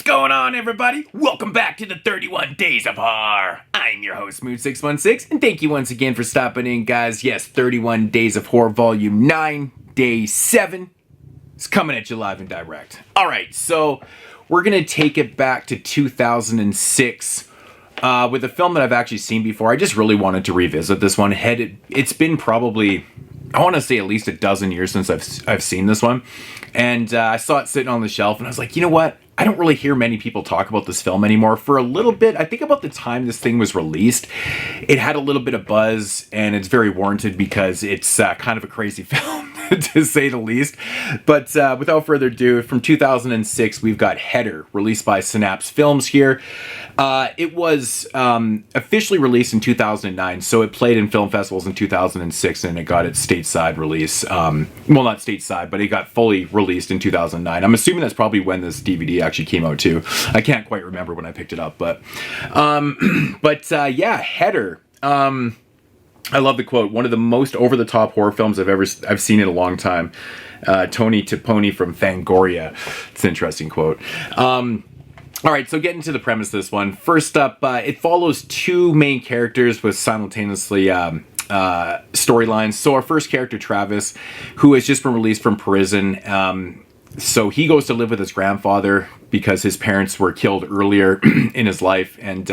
going on, everybody? Welcome back to the 31 Days of Horror. I'm your host, Mood616, and thank you once again for stopping in, guys. Yes, 31 Days of Horror, Volume 9, Day 7. It's coming at you live and direct. Alright, so we're going to take it back to 2006 with a film that I've actually seen before. I just really wanted to revisit this one. It's been probably, I want to say, at least a dozen years since I've seen this one. And I saw it sitting on the shelf, and I was like, you know what? I don't really hear many people talk about this film anymore. For a little bit, I think about the time this thing was released, it had a little bit of buzz, and it's very warranted because it's kind of a crazy film, to say the least. But without further ado, from 2006, we've got Header, released by Synapse Films here. It was officially released in 2009, so it played in film festivals in 2006, and it got its stateside release. Well, not stateside, but it got fully released in 2009. I'm assuming that's probably when this DVD actually came out too. I can't quite remember when I picked it up, but yeah, Header. I love the quote. One of the most over-the-top horror films I've seen in a long time. Tony Tiponi from Fangoria. It's an interesting quote. Alright, so getting to the premise of this one. First up, it follows two main characters with simultaneously storylines. So our first character, Travis, who has just been released from prison. So he goes to live with his grandfather because his parents were killed earlier in his life, and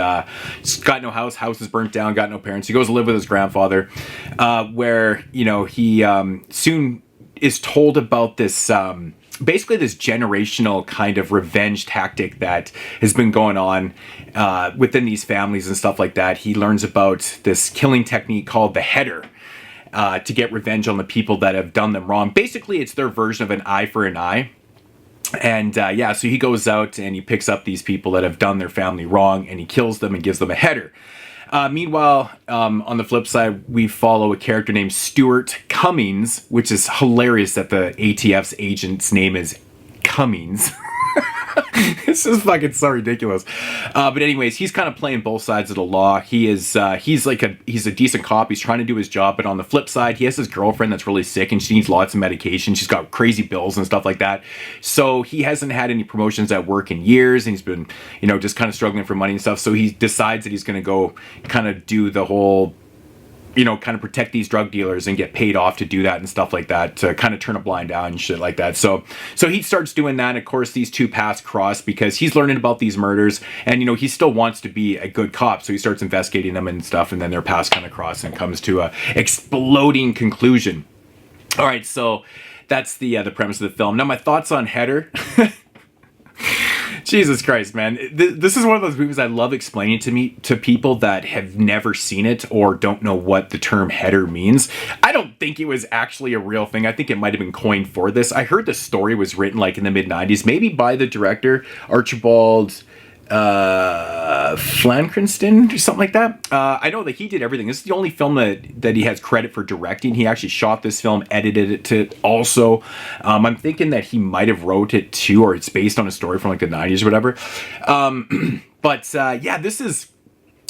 he's got no house is burnt down, got no parents. He goes to live with his grandfather, where, you know, he soon is told about this basically this generational kind of revenge tactic that has been going on within these families and stuff like that. He learns about this killing technique called the Header, to get revenge on the people that have done them wrong. Basically, it's their version of an eye for an eye. And yeah, so he goes out and he picks up these people that have done their family wrong, and he kills them and gives them a header. Meanwhile, on the flip side, we follow a character named Stuart Cummings, which is hilarious that the ATF's agent's name is Cummings. This is fucking so ridiculous. But anyways, he's kind of playing both sides of the law. He's a decent cop. He's trying to do his job, but on the flip side, he has his girlfriend that's really sick and she needs lots of medication. She's got crazy bills and stuff like that. So he hasn't had any promotions at work in years, and he's been, you know, just kind of struggling for money and stuff. So he decides that he's going to go kind of do the whole, you know, kind of protect these drug dealers and get paid off to do that and stuff like that, to kind of turn a blind eye and shit like that. So he starts doing that. And of course, these two paths cross because he's learning about these murders, and, you know, he still wants to be a good cop. So he starts investigating them and stuff, and then their paths kind of cross and comes to a exploding conclusion. All right, so that's the premise of the film. Now, my thoughts on Header. Jesus Christ, man. This is one of those movies I love explaining to people that have never seen it or don't know what the term header means. I don't think it was actually a real thing. I think it might have been coined for this. I heard the story was written like in the mid-90s, maybe by the director, Archibald Flancrenston or something like that. I know that he did everything. This is the only film that he has credit for directing. He actually shot this film, edited it to also. I'm thinking that he might have wrote it too, or it's based on a story from like the 90s or whatever. But yeah, this is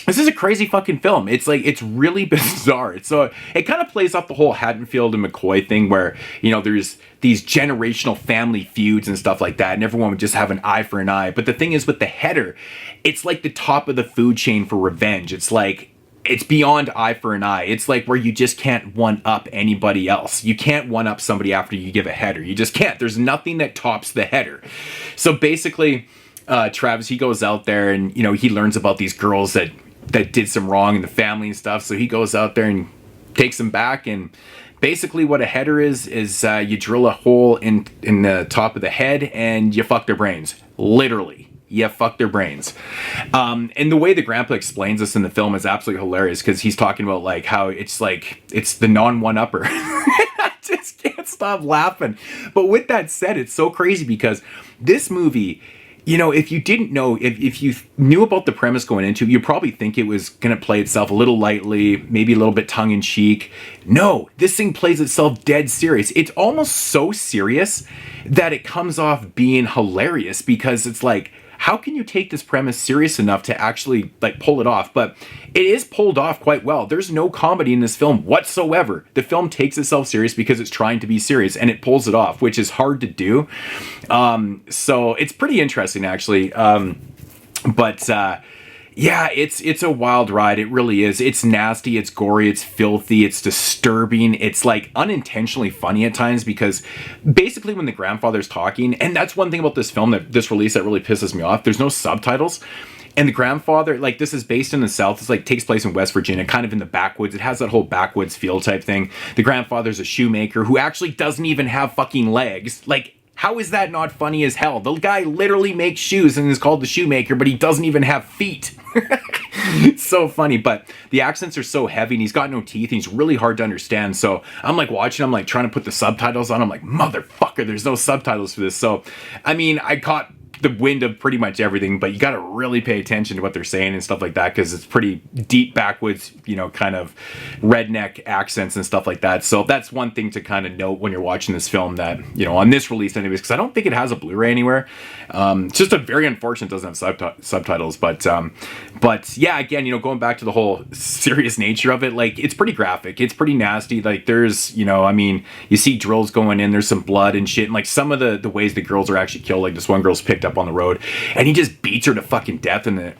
a crazy fucking film. It's like, it's really bizarre. So it kind of plays off the whole Haddonfield and McCoy thing where, you know, there's these generational family feuds and stuff like that, and everyone would just have an eye for an eye. But the thing is, with the Header, it's like the top of the food chain for revenge. It's like, it's beyond eye for an eye. It's like where you just can't one-up anybody else. You can't one-up somebody after you give a header. You just can't. There's nothing that tops the Header. So basically, Travis, he goes out there and, you know, he learns about these girls that did some wrong in the family and stuff. So he goes out there and takes them back. And basically what a header is you drill a hole in the top of the head and you fuck their brains. Literally. You fuck their brains. And the way the grandpa explains this in the film is absolutely hilarious, because he's talking about like how it's the non-one-upper. I just can't stop laughing. But with that said, it's so crazy because this movie, you know, if you didn't know, if you knew about the premise going into it, you probably think it was going to play itself a little lightly, maybe a little bit tongue-in-cheek. No, this thing plays itself dead serious. It's almost so serious that it comes off being hilarious, because it's like, how can you take this premise serious enough to actually like pull it off? But it is pulled off quite well. There's no comedy in this film whatsoever. The film takes itself serious because it's trying to be serious, and it pulls it off, which is hard to do. So it's pretty interesting, actually. Yeah, it's a wild ride. It really is. It's nasty, it's gory, it's filthy, it's disturbing. It's like unintentionally funny at times, because basically when the grandfather's talking, and that's one thing about this film, that this release, that really pisses me off, there's no subtitles. And the grandfather, like, this is based in the South. It's like takes place in West Virginia, kind of in the backwoods. It has that whole backwoods feel type thing. The grandfather's a shoemaker who actually doesn't even have fucking legs. Like, how is that not funny as hell? The guy literally makes shoes and is called the shoemaker, but he doesn't even have feet. It's so funny, but the accents are so heavy and he's got no teeth and he's really hard to understand. So I'm like watching, I'm like trying to put the subtitles on. I'm like, motherfucker, there's no subtitles for this. So, I mean, I caught the wind of pretty much everything, but you got to really pay attention to what they're saying and stuff like that, because it's pretty deep backwoods, you know, kind of redneck accents and stuff like that. So that's one thing to kind of note when you're watching this film, that, you know, on this release anyways, because I don't think it has a Blu-ray anywhere. It's just a very unfortunate it doesn't have subtitles, but yeah, again, you know, going back to the whole serious nature of it, like, it's pretty graphic, it's pretty nasty. Like, there's, you know, I mean, you see drills going in, there's some blood and shit, and like some of the ways the girls are actually killed, like this one girl's picked up on the road and he just beats her to fucking death in a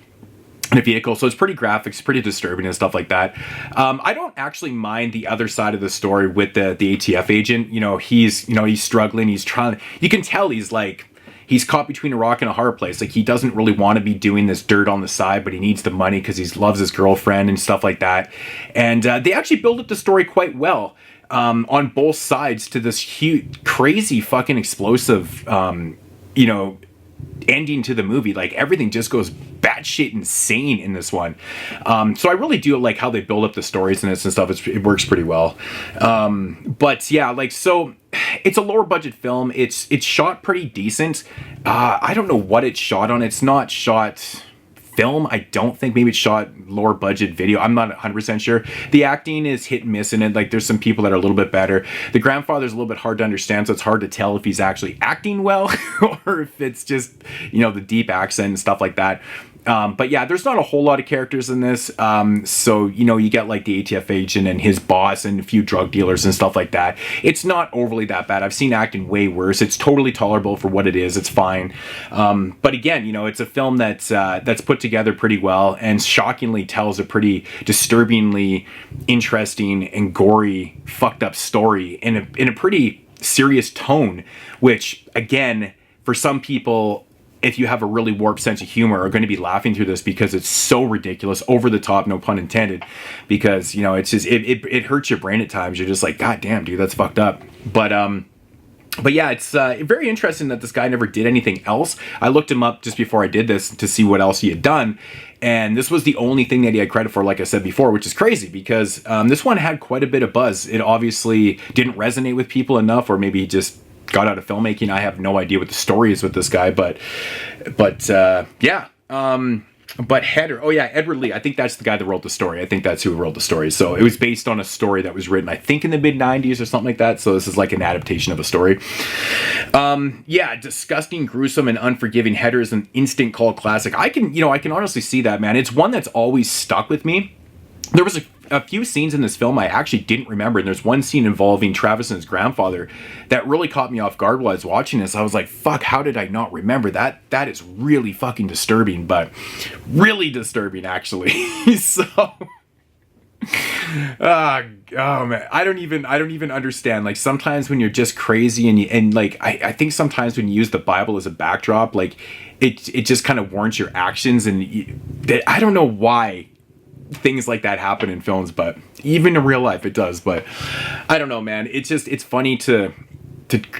vehicle. So it's pretty graphic, it's pretty disturbing and stuff like that. I don't actually mind the other side of the story with the ATF agent. You know, he's struggling, he's trying, you can tell he's like, he's caught between a rock and a hard place. Like, he doesn't really want to be doing this dirt on the side, but he needs the money because he loves his girlfriend and stuff like that. And they actually build up the story quite well on both sides to this huge, crazy, fucking explosive, you know, ending to the movie. Like, everything just goes batshit insane in this one. So I really do like how they build up the stories in this and stuff. It works pretty well. But yeah, like, so it's a lower budget film. It's shot pretty decent. I don't know what it's shot on. It's not shot film, I don't think. Maybe it's shot lower budget video, I'm not 100% sure. The acting is hit and miss in it. Like, there's some people that are a little bit better. The grandfather's a little bit hard to understand, so it's hard to tell if he's actually acting well or if it's just, you know, the deep accent and stuff like that. But yeah, there's not a whole lot of characters in this. So, you know, you get like the ATF agent and his boss and a few drug dealers and stuff like that. It's not overly that bad. I've seen acting way worse. It's totally tolerable for what it is. It's fine. But again, you know, it's a film that's put together pretty well and shockingly tells a pretty disturbingly interesting and gory, fucked up story in a pretty serious tone, which, again, for some people, if you have a really warped sense of humor, are going to be laughing through this because it's so ridiculous, over the top, no pun intended, because, you know, it's just, it hurts your brain at times. You're just like, God damn, dude, that's fucked up. But yeah, it's very interesting that this guy never did anything else. I looked him up just before I did this to see what else he had done, and this was the only thing that he had credit for, like I said before, which is crazy because this one had quite a bit of buzz. It obviously didn't resonate with people enough, or maybe he just got out of filmmaking. I have no idea what the story is with this guy, but yeah. But Header, oh yeah, Edward Lee, I think that's the guy that wrote the story. I think that's who wrote the story. So it was based on a story that was written, I think, in the mid-90s or something like that. So this is like an adaptation of a story. Yeah, disgusting, gruesome, and unforgiving. Header is an instant cult classic. I can honestly see that, man. It's one that's always stuck with me. There was a few scenes in this film I actually didn't remember, and there's one scene involving Travis and his grandfather that really caught me off guard while I was watching this. I was like, fuck, how did I not remember that? That is really fucking disturbing, but really disturbing, actually. So oh man, I don't even understand. Like, sometimes when you're just crazy and like I think sometimes when you use the Bible as a backdrop, like it just kind of warrants your actions, and I don't know why things like that happen in films, but even in real life it does. But I don't know, man. It's funny to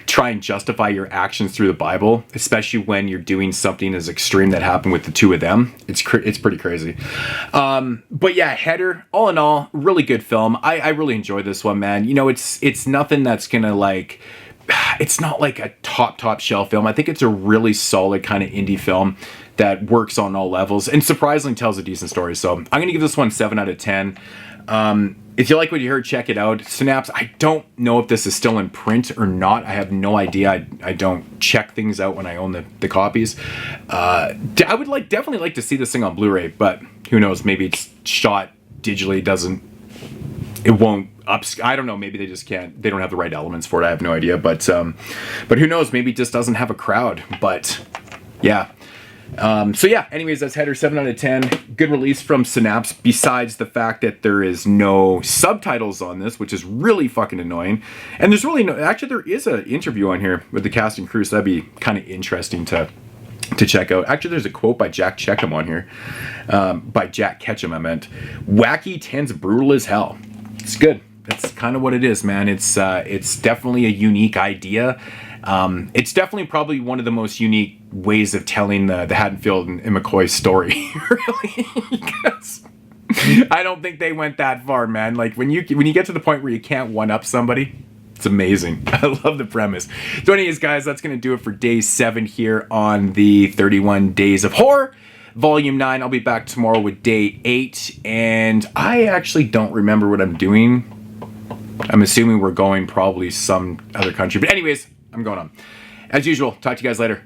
try and justify your actions through the Bible, especially when you're doing something as extreme that happened with the two of them. It's pretty crazy. But yeah, Header, all in all, really good film. I really enjoyed this one, man. You know, it's nothing that's gonna like, it's not like a top shelf film. I think it's a really solid kind of indie film that works on all levels and surprisingly tells a decent story. So I'm gonna give this one 7 out of 10. If you like what you heard, check it out. Synapse, I don't know if this is still in print or not. I have no idea. I don't check things out when I own the copies. I would definitely like to see this thing on Blu-ray, but who knows? Maybe it's shot digitally. It won't I don't know. Maybe they just can't. They don't have the right elements for it. I have no idea. But who knows? Maybe it just doesn't have a crowd. But yeah. So yeah, anyways, that's Header 7 out of 10. Good release from Synapse, besides the fact that there is no subtitles on this, which is really fucking annoying. And there's really no, actually there is an interview on here with the cast and crew, so that'd be kind of interesting to check out. Actually, there's a quote by Jack Ketchum on here. By Jack Ketchum, I meant. Wacky, tense, brutal as hell. It's good. That's kind of what it is, man. It's definitely a unique idea. It's definitely probably one of the most unique ways of telling the Haddonfield and McCoy story, really. Because I don't think they went that far, man. Like when you get to the point where you can't one-up somebody, it's amazing. I love the premise. So anyways, guys, that's going to do it for day 7 here on the 31 Days of Horror. Volume 9. I'll be back tomorrow with day 8. And I actually don't remember what I'm doing. I'm assuming we're going probably some other country. But anyways, I'm going on. As usual, talk to you guys later.